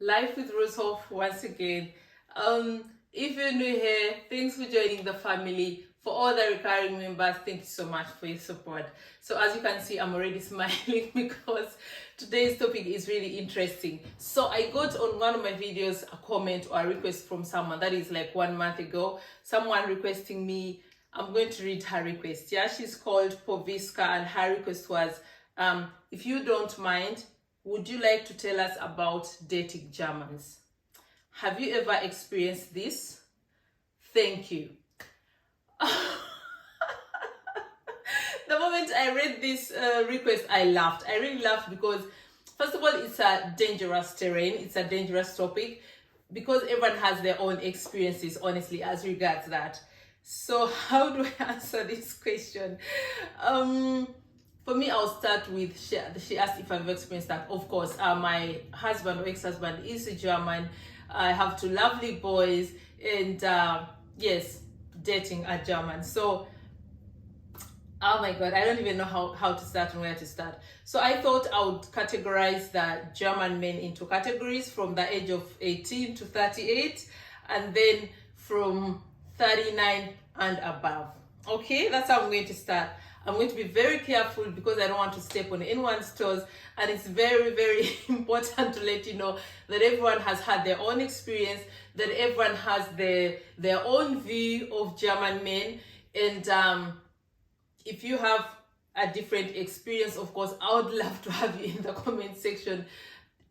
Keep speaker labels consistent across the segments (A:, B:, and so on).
A: Life with Rooshoff once again. If you're new here, thanks for joining the family. For all the recurring members, thank you so much for your support. So as you can see, I'm already smiling because today's topic is really interesting. So I got on one of my videos a comment or a request from someone that is like 1 month ago. Someone requesting me, I'm going to read her request. Yeah, she's called Poviska and her request was, if you don't mind, would you like to tell us about dating Germans? Have you ever experienced this? Thank you. The moment I read this request, I laughed. I really laughed because, first of all, it's a dangerous terrain. It's a dangerous topic because everyone has their own experiences, honestly, as regards that. So how do I answer this question? For me, I'll start with, she asked if I've experienced that. Of course, my husband or ex-husband is a German. I have 2 lovely boys, and yes, dating a German. So, oh my God, I don't even know how to start and where to start. So I thought I would categorize the German men into categories from the age of 18 to 38, and then from 39 and above. Okay, that's how I'm going to start. I'm going to be very careful because I don't want to step on anyone's toes, and it's very, very important to let you know that everyone has had their own experience, that everyone has their own view of German men, and if you have a different experience, of course, I would love to have you in the comment section.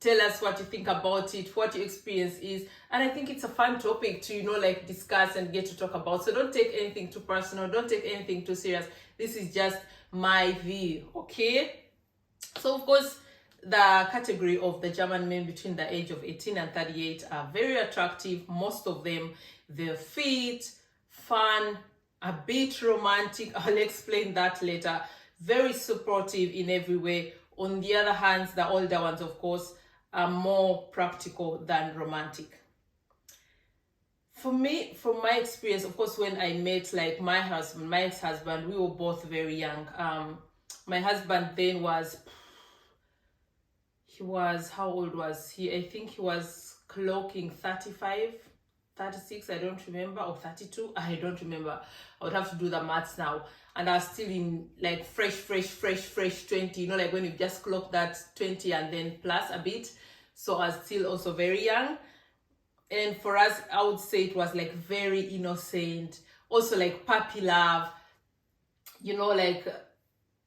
A: Tell us what you think about it, what your experience is. And I think it's a fun topic to, like discuss and get to talk about. So don't take anything too personal. Don't take anything too serious. This is just my view, okay? So, of course, the category of the German men between the age of 18 and 38 are very attractive. Most of them, they're fit, fun, a bit romantic. I'll explain that later. Very supportive in every way. On the other hand, the older ones, of course, are more practical than romantic. For me, from my experience, of course, when I met like my husband, my ex-husband, we were both very young. My husband then how old was he? I think he was clocking 35, 36, I don't remember, or 32, I don't remember. I would have to do the maths now. And I was still in like fresh 20, like when you just clock that 20 and then plus a bit. So I was still also very young. And for us, I would say it was like very innocent, also like puppy love, like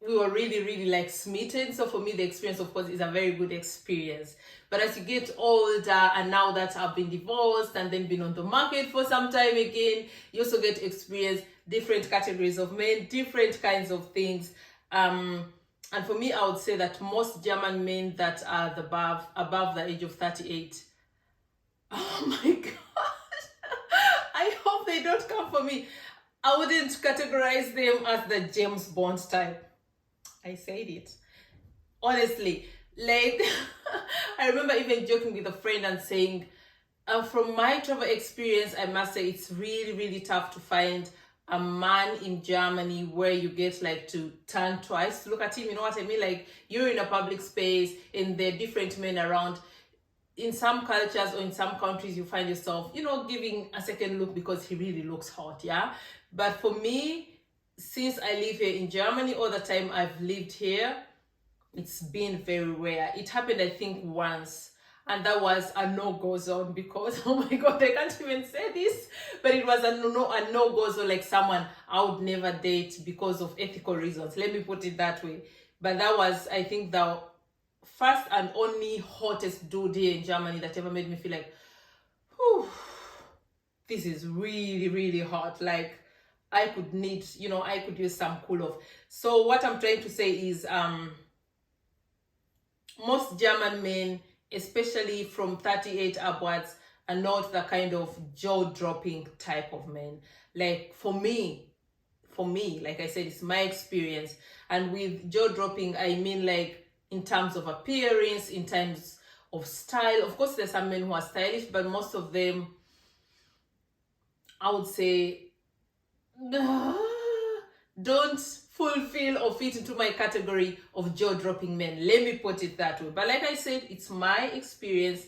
A: we were really like smitten. So for me, the experience, of course, is a very good experience. But as you get older, and now that I've been divorced and then been on the market for some time again, you also get to experience different categories of men, different kinds of things. And for me, I would say that most German men that are above the age of 38, oh my God, I hope they don't come for me. I wouldn't categorize them as the James Bond type. I said it. Honestly, like, I remember even joking with a friend and saying, from my travel experience, I must say it's really tough to find a man in Germany where you get like to turn twice to look at him. You know what I mean? Like, you're in a public space and there are different men around. In some cultures or in some countries, you find yourself, giving a second look because he really looks hot, yeah? But for me, since I live here in Germany, all the time I've lived here, it's been very rare. It happened, I think, once, and that was a no-go zone because, oh my God, I can't even say this, but it was a no-go zone, like someone I would never date because of ethical reasons. Let me put it that way. But that was, I think, the first and only hottest dude here in Germany that ever made me feel like, whew, this is really hot. Like, I could need, I could use some cool off. So what I'm trying to say is, most German men, especially from 38 upwards, are not the kind of jaw-dropping type of men. Like, for me, like I said, it's my experience. And with jaw-dropping, I mean like in terms of appearance, in terms of style. Of course, there's some men who are stylish, but most of them, I would say, don't fulfill or fit into my category of jaw-dropping men. Let me put it that way. But like I said, it's my experience.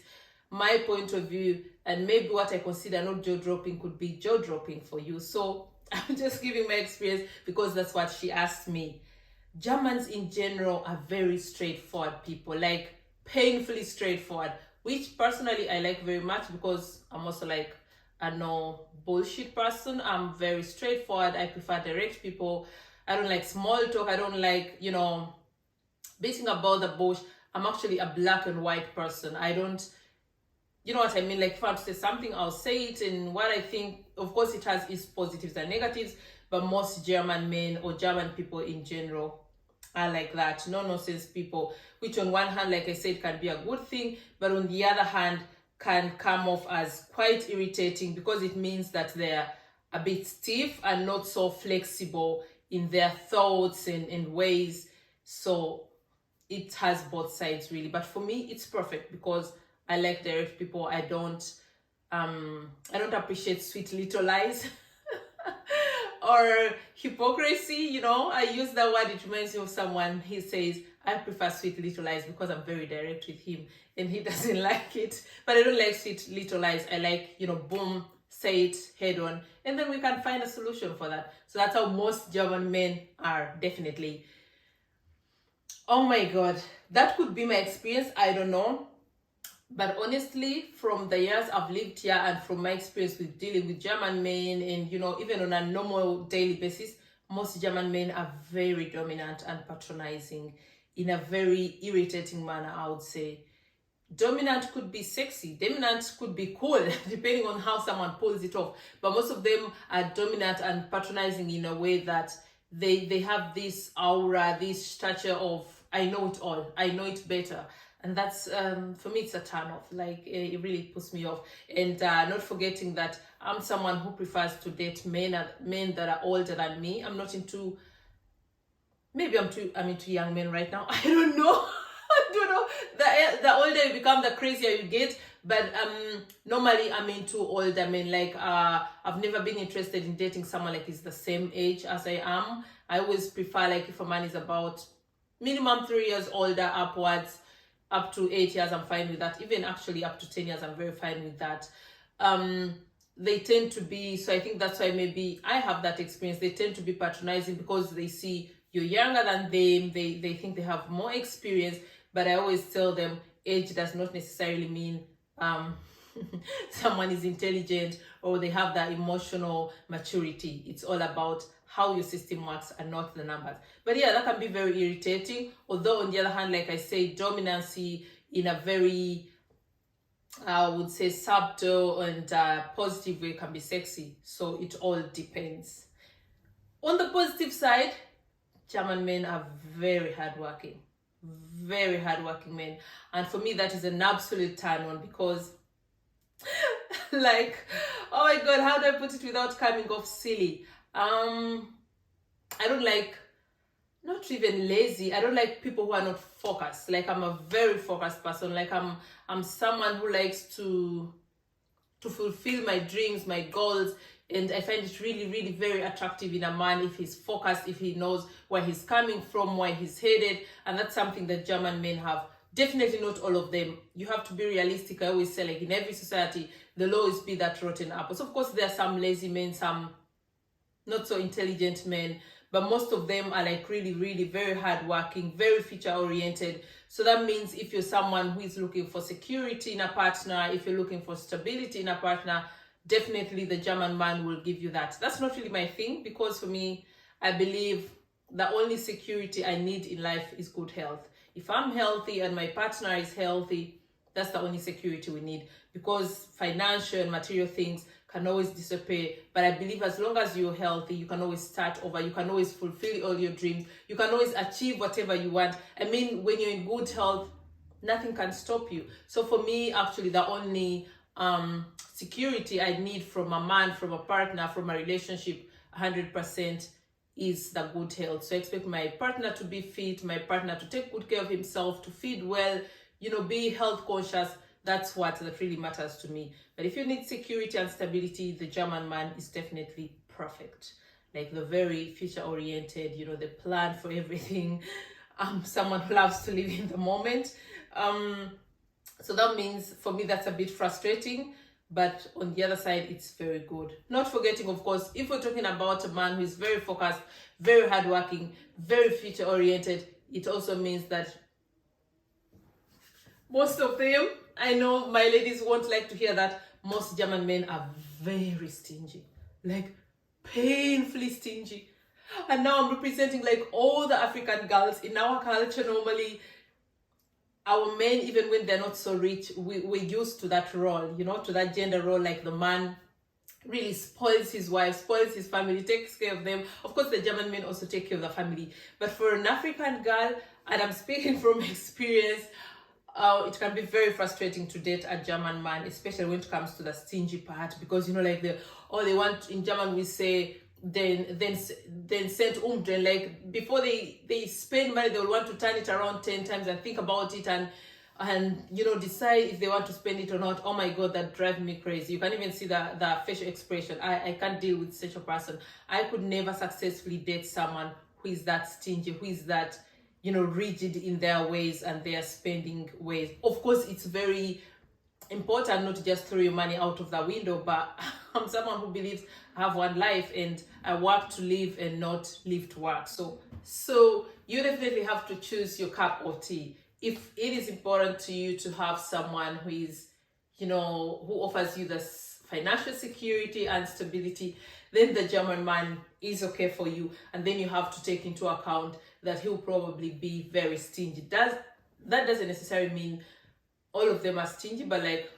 A: my point of view, and maybe what I consider not jaw-dropping could be jaw-dropping for you. So I'm just giving my experience because that's what she asked me. Germans in general are very straightforward people, like painfully straightforward, which personally I like very much because I'm also like a no bullshit person. I'm very straightforward. I prefer direct people. I don't like small talk. I don't like, beating about the bush. I'm actually a black and white person. I don't, you know what I mean? Like if I have to say something, I'll say it. And what I think, of course, it has its positives and negatives, but most German men or German people in general are like that. No nonsense people, which on one hand, like I said, can be a good thing, but on the other hand, can come off as quite irritating because it means that they're a bit stiff and not so flexible in their thoughts and ways. So it has both sides really, but for me it's perfect because I like direct people. I don't appreciate sweet little lies or hypocrisy. I use that word. It reminds me of someone. He says, I prefer sweet little lies because I'm very direct with him and he doesn't like it. But I don't like sweet little lies. I like, boom, say it head on, and then we can find a solution for that. So that's how most German men are, definitely. Oh my God, that could be my experience. I don't know. But honestly, from the years I've lived here and from my experience with dealing with German men and, even on a normal daily basis, most German men are very dominant and patronizing in a very irritating manner, I would say. Dominant could be sexy. Dominant could be cool, depending on how someone pulls it off. But most of them are dominant and patronizing in a way that they have this aura, this stature of, I know it all, I know it better. And that's, for me, it's a turn off. Like, it really puts me off. And not forgetting that I'm someone who prefers to date men that are older than me. I'm not into, maybe I'm into young men right now. I don't know. I don't know. The older you become, the crazier you get. But normally I'm into older men. Like, I've never been interested in dating someone like he's the same age as I am. I always prefer, like, if a man is about minimum 3 years older upwards, up to 8 years, I'm fine with that. Even actually up to 10 years, I'm very fine with that. They tend to be, so I think that's why maybe I have that experience. They tend to be patronizing because they see you're younger than them. They think they have more experience, but I always tell them age does not necessarily mean someone is intelligent or they have that emotional maturity. It's all about how your system works and not the numbers. But yeah, that can be very irritating. Although on the other hand, like I say, dominancy in a very, I would say, subtle and positive way can be sexy. So it all depends. On the positive side, German men are very hardworking men. And for me, that is an absolute turn on because like, oh my God, how do I put it without coming off silly? I don't like, not even lazy, I don't like people who are not focused. Like, I'm a very focused person. Like, I'm someone who likes to fulfill my dreams, my goals, and I find it really, really very attractive in a man if he's focused, if he knows where he's coming from, where he's headed. And that's something that German men have. Definitely not all of them. You have to be realistic. I always say, like, in every society, there'll always be that rotten apples. Of course, there are some lazy men, some not so intelligent men, but most of them are like really, really very hardworking, very future oriented. So that means if you're someone who is looking for security in a partner, if you're looking for stability in a partner, definitely the German man will give you that. That's not really my thing, because for me, I believe the only security I need in life is good health. If I'm healthy and my partner is healthy, that's the only security we need, because financial and material things can always disappear. But I believe as long as you're healthy, you can always start over, you can always fulfill all your dreams, you can always achieve whatever you want. I mean, when you're in good health, nothing can stop you. So for me, actually, the only security I need from a man, from a partner, from a relationship, 100% is the good health. So I expect my partner to be fit, my partner to take good care of himself, to feed well, be health conscious. That's what that really matters to me. But if you need security and stability, the German man is definitely perfect. Like the very future oriented, the plan for everything. Someone who loves to live in the moment. So that means for me that's a bit frustrating, but on the other side it's very good. Not forgetting, of course, if we're talking about a man who is very focused, very hardworking, very future oriented, it also means that most of them, I know my ladies won't like to hear that, most German men are very stingy, like painfully stingy. And now I'm representing like all the African girls. In our culture, normally our men, even when they're not so rich, we're used to that role, you know, to that gender role. Like the man really spoils his wife, spoils his family, takes care of them. Of course, the German men also take care of the family. But for an African girl, and I'm speaking from experience, it can be very frustrating to date a German man, especially when it comes to the stingy part, because, you know, like they want, in German we say, then send umdrehen, like before they spend money, they will want to turn it around 10 times and think about it and you know, decide if they want to spend it or not. Oh my god, that drives me crazy. You can even see the facial expression. I can't deal with such a person. I could never successfully date someone who is that stingy, who is that, you know, rigid in their ways and their spending ways. Of course, it's very important not to just throw your money out of the window, but I'm someone who believes I have one life and I work to live and not live to work. So you definitely have to choose your cup of tea. If it is important to you to have someone who is, you know, who offers you this financial security and stability, then the German man is okay for you. And then you have to take into account that he'll probably be very stingy. That doesn't necessarily mean all of them are stingy, but like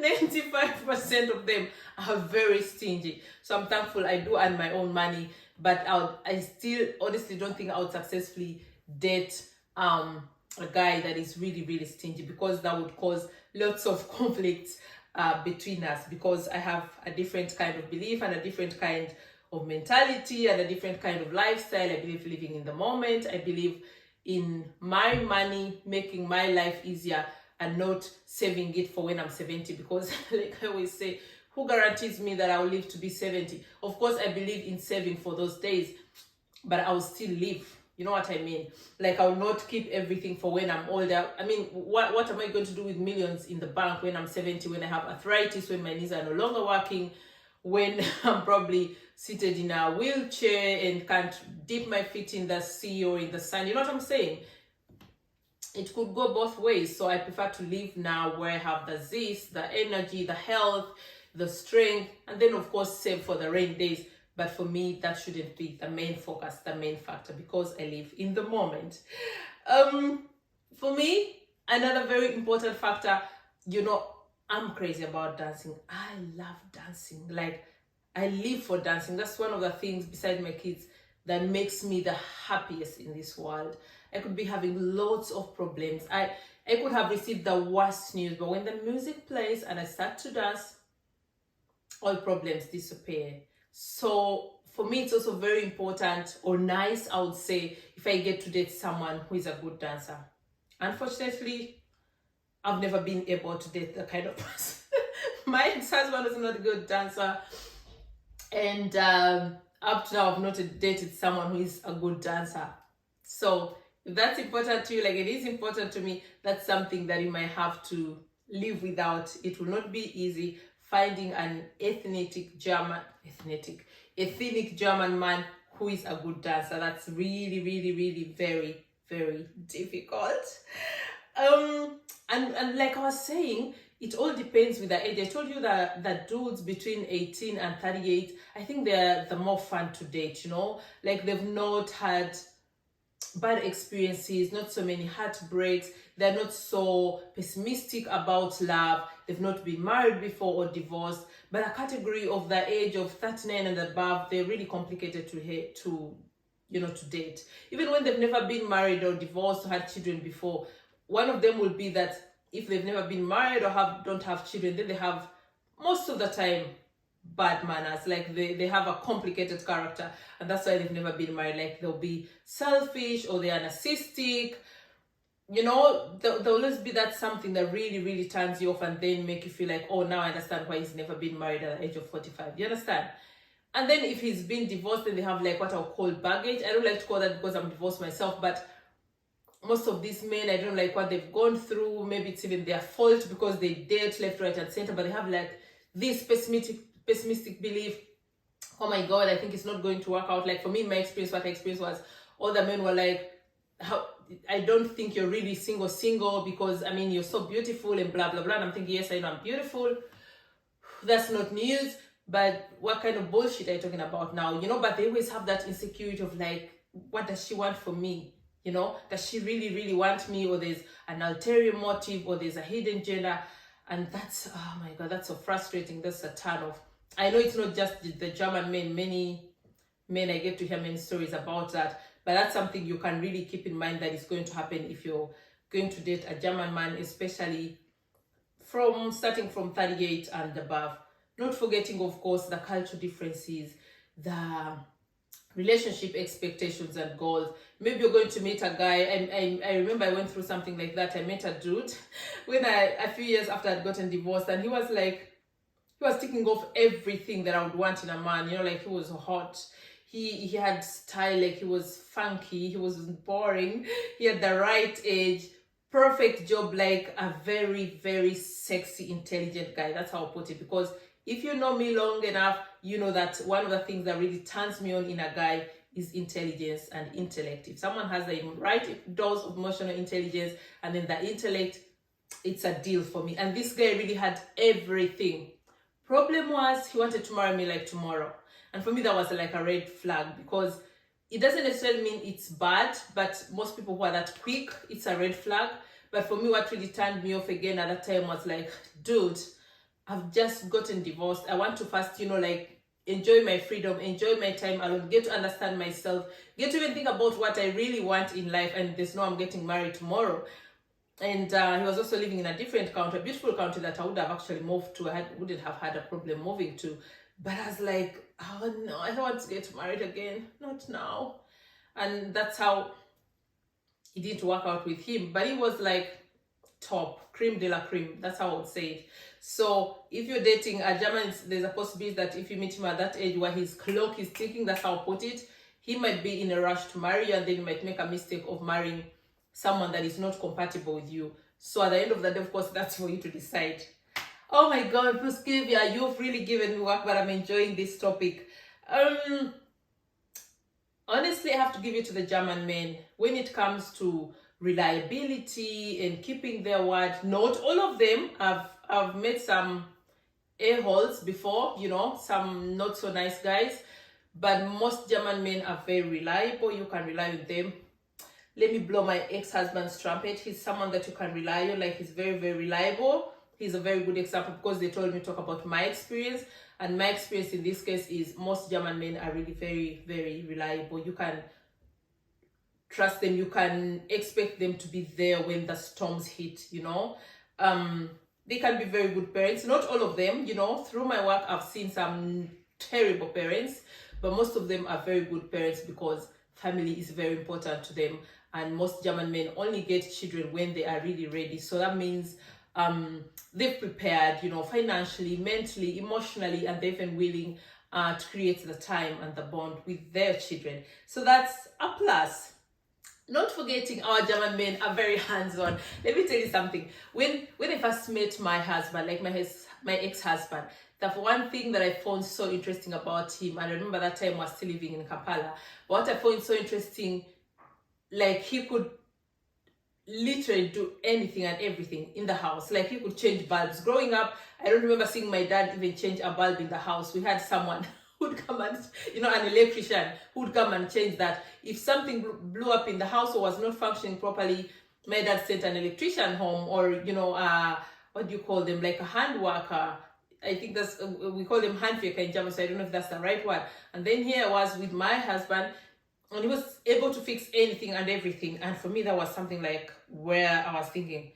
A: 95% of them are very stingy. So I'm thankful I do earn my own money, but I still honestly don't think I would successfully date a guy that is really, really stingy, because that would cause lots of conflicts between us, because I have a different kind of belief and a different kind of mentality and a different kind of lifestyle. I believe living in the moment. I believe in my money making my life easier and not saving it for when I'm 70, because like I always say, who guarantees me that I will live to be 70? Of course, I believe in saving for those days, but I will still live. You know what I mean? Like, I will not keep everything for when I'm older. I mean, what am I going to do with millions in the bank when I'm 70, when I have arthritis, when my knees are no longer working, when I'm probably seated in a wheelchair and can't dip my feet in the sea or in the sun? You know what I'm saying? It could go both ways. So I prefer to live now where I have the zest, the energy, the health, the strength, and then of course save for the rain days. But for me, that shouldn't be the main focus, the main factor, because I live in the moment. For me, another very important factor, you know, I'm crazy about dancing. I love dancing. Like, I live for dancing. That's one of the things, besides my kids, that makes me the happiest in this world. I could be having lots of problems. I could have received the worst news, but when the music plays and I start to dance, all problems disappear. So for me, it's also very important, or nice, I would say, if I get to date someone who is a good dancer. Unfortunately, I've never been able to date that kind of person. My ex-husband was not a good dancer, and up to now, I've not dated someone who is a good dancer. So if that's important to you, like it is important to me, that's something that you might have to live without. It will not be easy finding an ethnic German man who is a good dancer. That's really, really, really very, very difficult. And like I was saying, it all depends with the age. I told you that dudes between 18 and 38, I think they're the more fun to date, you know? Like, they've not had bad experiences, not so many heartbreaks, they're not so pessimistic about love, they've not been married before or divorced. But a category of the age of 39 and above, they're really complicated to date. Even when they've never been married or divorced or had children before, one of them will be that if they've never been married or don't have children, then they have, most of the time, bad manners. Like, they have a complicated character, and that's why they've never been married. Like, they'll be selfish or they're narcissistic. You know, there'll always be that something that really, really turns you off and then make you feel like, oh, now I understand why he's never been married at the age of 45. You understand? And then if he's been divorced, then they have like what I'll call baggage. I don't like to call that because I'm divorced myself, but most of these men, I don't like what they've gone through. Maybe it's even their fault because they date left, right, and center, but they have like this pessimistic belief. Oh my God, I think it's not going to work out. Like for me, my experience, what I experienced was all the men were like, how, I don't think you're really single because I mean, you're so beautiful and blah, blah, blah. And I'm thinking, yes, I know I'm beautiful. That's not news. But what kind of bullshit are you talking about now? You know, but they always have that insecurity of like, what does she want from me? You know, does she really, really want me? Or there's an ulterior motive, or there's a hidden agenda. And that's, oh my God, that's so frustrating. That's a turn off. I know it's not just the German men. Many men, I get to hear many stories about that. But that's something you can really keep in mind that is going to happen if you're going to date a German man, especially starting from 38 and above. Not forgetting, of course, the cultural differences, the relationship expectations and goals. Maybe you're going to meet a guy. I remember I went through something like that. I met a dude when a few years after I'd gotten divorced, and he was ticking off everything that I would want in a man. You know, like he was hot. He had style, like he was funky, he wasn't boring, he had the right age, perfect job, like a very, very sexy, intelligent guy. That's how I put it. Because if you know me long enough, you know that one of the things that really turns me on in a guy is intelligence and intellect. If someone has the right dose of emotional intelligence and then the intellect, it's a deal for me. And this guy really had everything. Problem was, he wanted to marry me like tomorrow. And for me, that was like a red flag, because it doesn't necessarily mean it's bad, but most people who are that quick, it's a red flag. But for me, what really turned me off again at that time was like, dude, I've just gotten divorced. I want to first, you know, like enjoy my freedom, enjoy my time alone, get to understand myself, get to even think about what I really want in life. And there's no, I'm getting married tomorrow. And he was also living in a different country, a beautiful country that I would have actually moved to. Wouldn't have had a problem moving to. But I was like, oh no, I don't want to get married again. Not now. And that's how it didn't work out with him. But he was like top, creme de la creme. That's how I would say it. So if you're dating a German, there's a possibility that if you meet him at that age where his clock is ticking, that's how I put it, he might be in a rush to marry you, and then you might make a mistake of marrying someone that is not compatible with you. So at the end of the day, of course, that's for you to decide. Oh my God, Pluskivia, you've really given me work, but I'm enjoying this topic. Honestly, I have to give it to the German men. When it comes to reliability and keeping their word, not all of them. I've met some a-holes before, you know, some not so nice guys, but most German men are very reliable. You can rely on them. Let me blow my ex-husband's trumpet. He's someone that you can rely on. Like, he's very, very reliable. He's a very good example, because they told me to talk about my experience. And my experience in this case is most German men are really very, very reliable. You can trust them. You can expect them to be there when the storms hit, you know. They can be very good parents. Not all of them, you know. Through my work, I've seen some terrible parents, but most of them are very good parents, because family is very important to them. And most German men only get children when they are really ready. So that means they've prepared, you know, financially, mentally, emotionally, and they've been willing to create the time and the bond with their children. So that's a plus. Not forgetting, our German men are very hands-on. Let me tell you something. When I first met my husband, like my ex-husband, the one thing that I found so interesting about him, and I remember that time I was still living in Kampala, what I found so interesting, like, he could literally do anything and everything in the house. Like, he could change bulbs. Growing up, I don't remember seeing my dad even change a bulb in the house. We had someone who would come and, you know, an electrician who would come and change that. If something blew up in the house or was not functioning properly, my dad sent an electrician home, or, you know, what do you call them, like a hand worker. I think that's, we call them handwerker in German, so I don't know if that's the right word. And then here I was with my husband, and he was able to fix anything and everything. And for me, that was something like where I was thinking,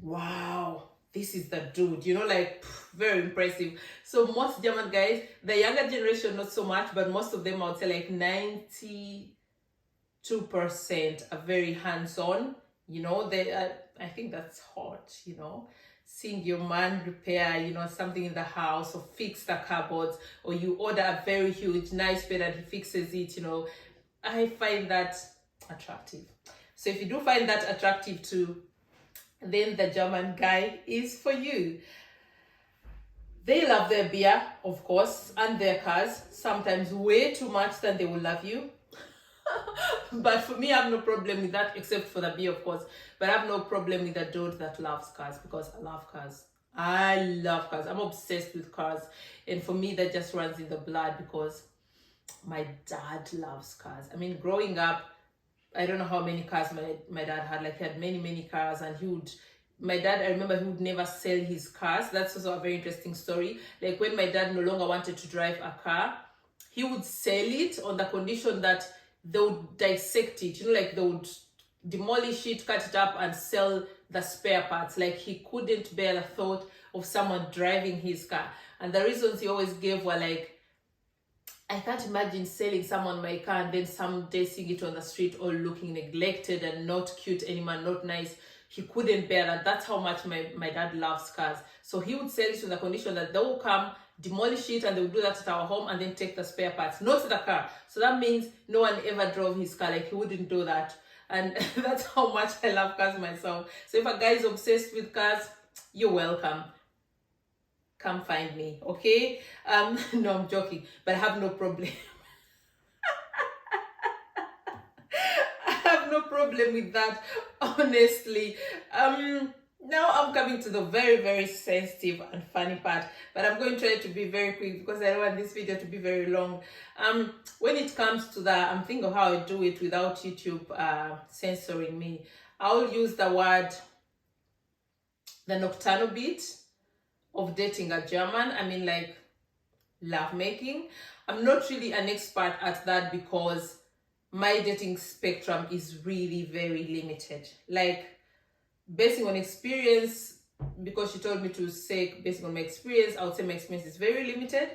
A: wow, this is the dude, you know, like, very impressive. So most German guys, the younger generation, not so much, but most of them, I would say like 92% are very hands-on. You know, I think that's hot, you know, seeing your man repair, you know, something in the house, or fix the cupboards, or you order a very huge, nice bed and he fixes it, you know. I find that attractive. So if you do find that attractive too, then the German guy is for you. They love their beer, of course, and their cars, sometimes way too much than they will love you. But for me, I have no problem with that, except for the beer, of course. But I have no problem with a dude that loves cars, because I love cars. I love cars. I'm obsessed with cars. And for me, that just runs in the blood, because my dad loves cars. I mean, growing up, I don't know how many cars my dad had. Like, he had many cars, and my dad, I remember he would never sell his cars. That's also a very interesting story. Like, when my dad no longer wanted to drive a car, he would sell it on the condition that they would dissect it, like they would demolish it, cut it up, and sell the spare parts. Like, he couldn't bear the thought of someone driving his car. And the reasons he always gave were like, I can't imagine selling someone my car and then someday seeing it on the street all looking neglected and not cute anymore, not nice. He couldn't bear that. That's how much my dad loves cars. So he would sell it on the condition that they will come, demolish it, and they would do that at our home and then take the spare parts, not the car. So that means no one ever drove his car. Like, he wouldn't do that. And that's how much I love cars myself. So if a guy is obsessed with cars, you're welcome. Come find me, okay? No, I'm joking, but I have no problem. No problem with that, honestly. Now I'm coming to the very sensitive and funny part, but I'm going to try to be very quick because I don't want this video to be very long. When it comes to that, I'm thinking of how I do it without YouTube censoring me. I'll use the word, the nocturnal bit of dating a German. I mean, like, love making. I'm not really an expert at that because my dating spectrum is really very limited. Like, basing on experience, because she told me to say basing on my experience, I would say my experience is very limited.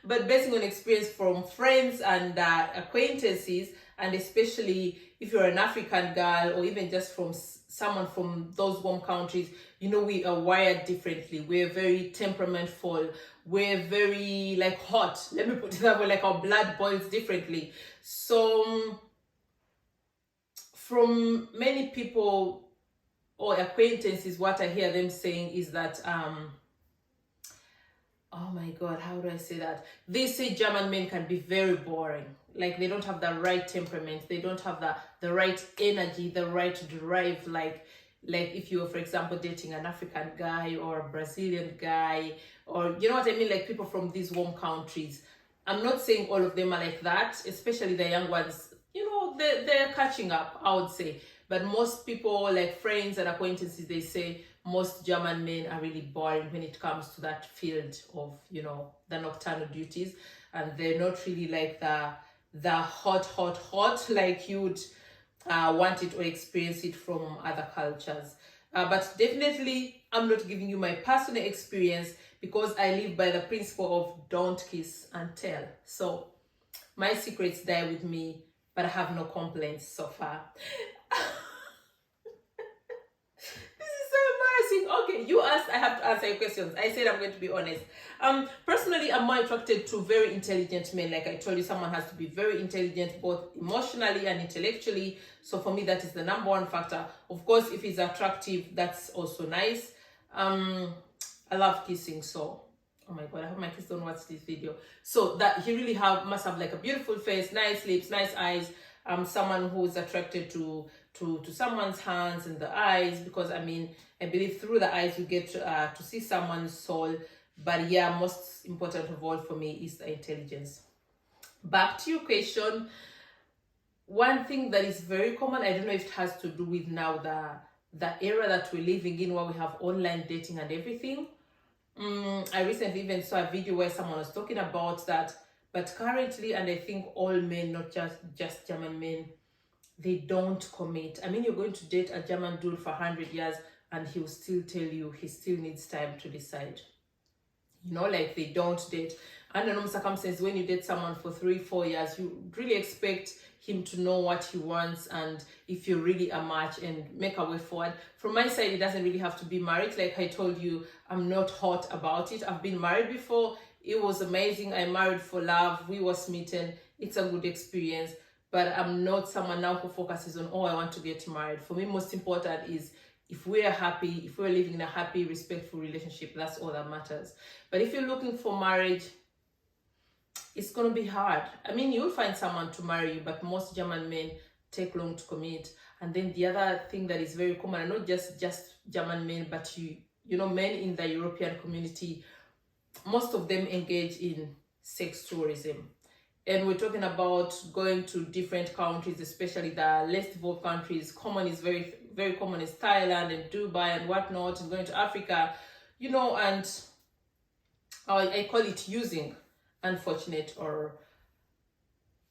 A: But basing on experience from friends and acquaintances, and especially if you're an African girl or even just from someone from those warm countries, we are wired differently. We're very temperamental. We're very, like, hot. Let me put it that way, like, our blood boils differently. So from many people or acquaintances, what I hear them saying is that, oh my God, how do I say that? They say German men can be very boring. Like, they don't have the right temperament. They don't have the right energy, the right drive. Like if you were, for example, dating an African guy or a Brazilian guy, or you know what I mean? Like, people from these warm countries. I'm not saying all of them are like that, especially the young ones. They're catching up, I would say. But most people, like friends and acquaintances, they say most German men are really boring when it comes to that field of, the nocturnal duties. And they're not really like the hot, like you would want it or experience it from other cultures. But definitely, I'm not giving you my personal experience because I live by the principle of don't kiss and tell. So my secrets die with me, but I have no complaints so far. Okay, you asked, I have to answer your questions. I said I'm going to be honest. Personally, I'm more attracted to very intelligent men. Like I told you, someone has to be very intelligent, both emotionally and intellectually. So for me, that is the number one factor. Of course, if he's attractive, that's also nice. I love kissing, so oh my God, I hope my kids don't watch this video. So that he really must have like a beautiful face, nice lips, nice eyes. Someone who's attracted to someone's hands and the eyes, because I believe through the eyes you get to see someone's soul. But yeah, most important of all for me is the intelligence. Back to your question, one thing that is very common, I don't know if it has to do with now the era that we're living in, where we have online dating and everything. I recently even saw a video where someone was talking about that, but currently, and I think all men, not just German men, they don't commit. You're going to date a German dude for 100 years and he'll still tell you he still needs time to decide. Like they don't date. Under normal circumstances, when you date someone for 3-4 years, you really expect him to know what he wants and if you're really a match and make a way forward. From my side, it doesn't really have to be married. Like I told you, I'm not hot about it. I've been married before. It was amazing. I married for love. We were smitten. It's a good experience. but I'm not someone now who focuses on, oh, I want to get married. For me, most important is if we're happy, if we're living in a happy, respectful relationship, that's all that matters. But if you're looking for marriage, it's going to be hard. I mean, you'll find someone to marry you, but most German men take long to commit. And then the other thing that is very common, and not just German men, but you know, men in the European community, most of them engage in sex tourism. And we're talking about going to different countries, especially the less developed countries. Common is very, very common is Thailand and Dubai and whatnot, and going to Africa, you know, and I call it using unfortunate or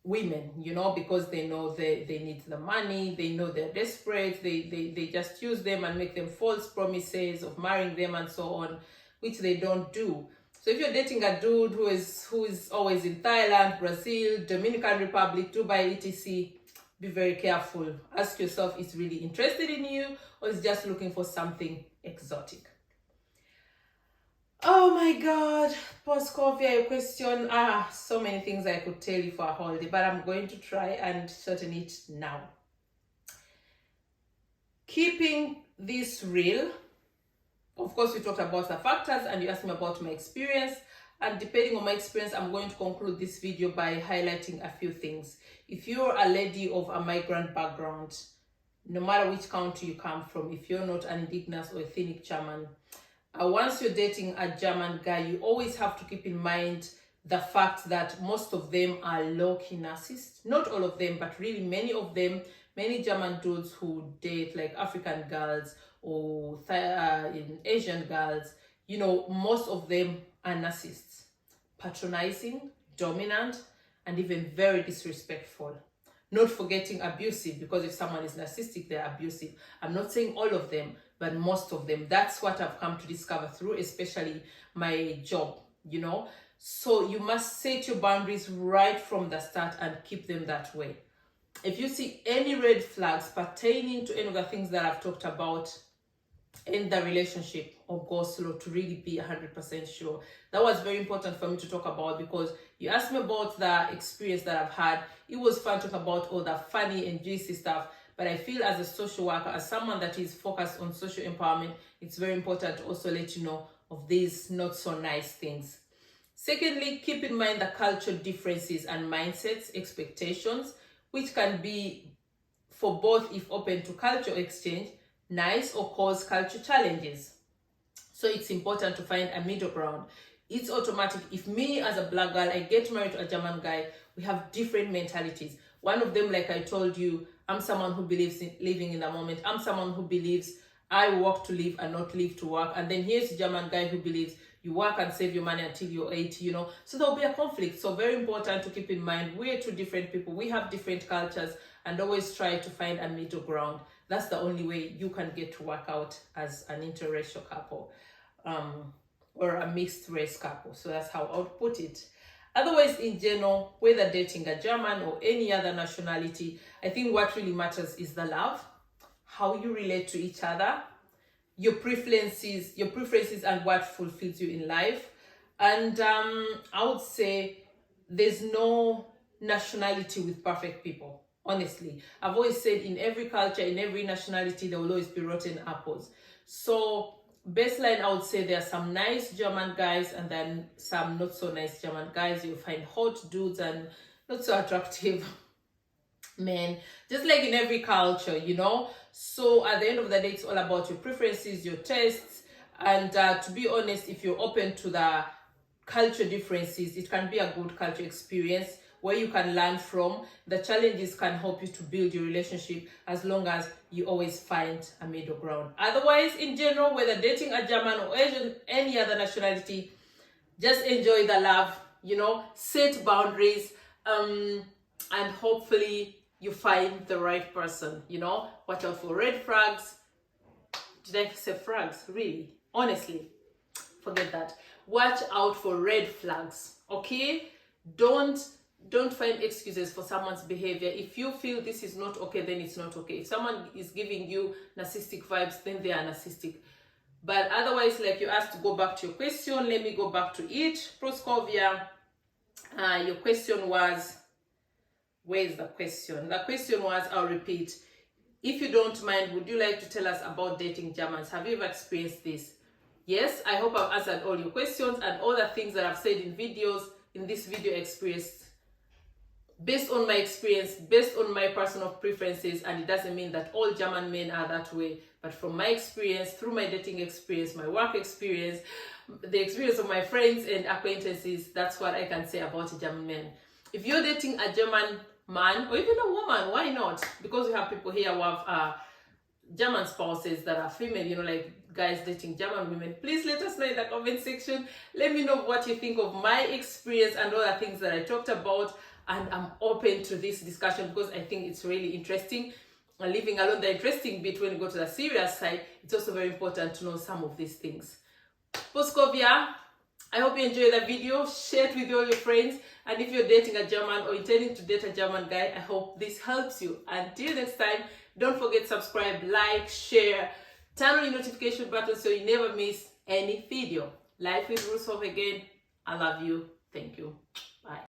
A: women, you know, because they know they need the money, they know they're desperate, they just use them and make them false promises of marrying them and so on, which they don't do. So if you're dating a dude who is always in Thailand, Brazil, Dominican Republic, Dubai, etc., be very careful. Ask yourself, is really interested in you or is just looking for something exotic? Oh my God, post-COVID, your question. So many things I could tell you for a whole day, but I'm going to try and shorten it now. Keeping this real. Of course, we talked about the factors and you asked me about my experience. And depending on my experience, I'm going to conclude this video by highlighting a few things. If you're a lady of a migrant background, no matter which country you come from, if you're not an indigenous or ethnic German, once you're dating a German guy, you always have to keep in mind the fact that most of them are low-key narcissists. Not all of them, but really many of them, many German dudes who date like African girls or Asian girls, you know, most of them are narcissists. Patronizing, dominant, and even very disrespectful. Not forgetting abusive, because if someone is narcissistic, they're abusive. I'm not saying all of them, but most of them. That's what I've come to discover through, especially my job, you know. So you must set your boundaries right from the start and keep them that way. If you see any red flags pertaining to any of the things that I've talked about in the relationship, or go slow to really be 100% sure. That was very important for me to talk about, because you asked me about the experience that I've had. It was fun talking about all the funny and juicy stuff, but I feel as a social worker, as someone that is focused on social empowerment, it's very important to also let you know of these not so nice things. Secondly, keep in mind the cultural differences and mindsets, expectations, which can be for both, if open to cultural exchange, nice, or cause culture challenges. So it's important to find a middle ground. It's automatic. If me as a black girl, I get married to a German guy, we have different mentalities. One of them, like I told you, I'm someone who believes in living in the moment. I'm someone who believes I work to live and not live to work. And then here's a German guy who believes you work and save your money until you're 80, you know. So there'll be a conflict. So very important to keep in mind, we're two different people. We have different cultures, and always try to find a middle ground. That's the only way you can get to work out as an interracial couple, or a mixed race couple. So that's how I would put it. Otherwise, in general, whether dating a German or any other nationality, I think what really matters is the love, how you relate to each other, your preferences and what fulfills you in life. And I would say there's no nationality with perfect people. Honestly, I've always said in every culture, in every nationality, there will always be rotten apples. So baseline, I would say there are some nice German guys and then some not so nice German guys. You'll find hot dudes and not so attractive men, just like in every culture, you know. So at the end of the day, it's all about your preferences, your tastes, and to be honest, if you're open to the culture differences, it can be a good culture experience where you can learn from. The challenges can help you to build your relationship, as long as you always find a middle ground. Otherwise, in general, whether dating a German or Asian, any other nationality, just enjoy the love, you know, set boundaries, and hopefully you find the right person, you know. Watch out for red flags. Did I say flags? Really? Honestly, forget that. Watch out for red flags, okay? Don't find excuses for someone's behavior. If you feel this is not okay, then it's not okay. If someone is giving you narcissistic vibes, then they are narcissistic. But otherwise, like you asked to go back to your question, let me go back to it. Proskovia, your question was, where's the question? The question was, I'll repeat, if you don't mind, would you like to tell us about dating Germans? Have you ever experienced this? Yes, I hope I've answered all your questions and all the things that I've said in videos, in this video experience, based on my experience, based on my personal preferences, and it doesn't mean that all German men are that way, but from my experience, through my dating experience, my work experience, the experience of my friends and acquaintances, that's what I can say about German men. If you're dating a German man, or even a woman, why not? Because we have people here who have German spouses that are female, you know, like guys dating German women. Please let us know in the comment section. Let me know what you think of my experience and all the things that I talked about. And I'm open to this discussion because I think it's really interesting. And leaving alone the interesting bit, when you go to the serious side, it's also very important to know some of these things. Poskovia, I hope you enjoyed the video. Share it with all your friends. And if you're dating a German or intending to date a German guy, I hope this helps you. Until next time, don't forget to subscribe, like, share, turn on the notification button so you never miss any video. Life with Rusov again. I love you. Thank you. Bye.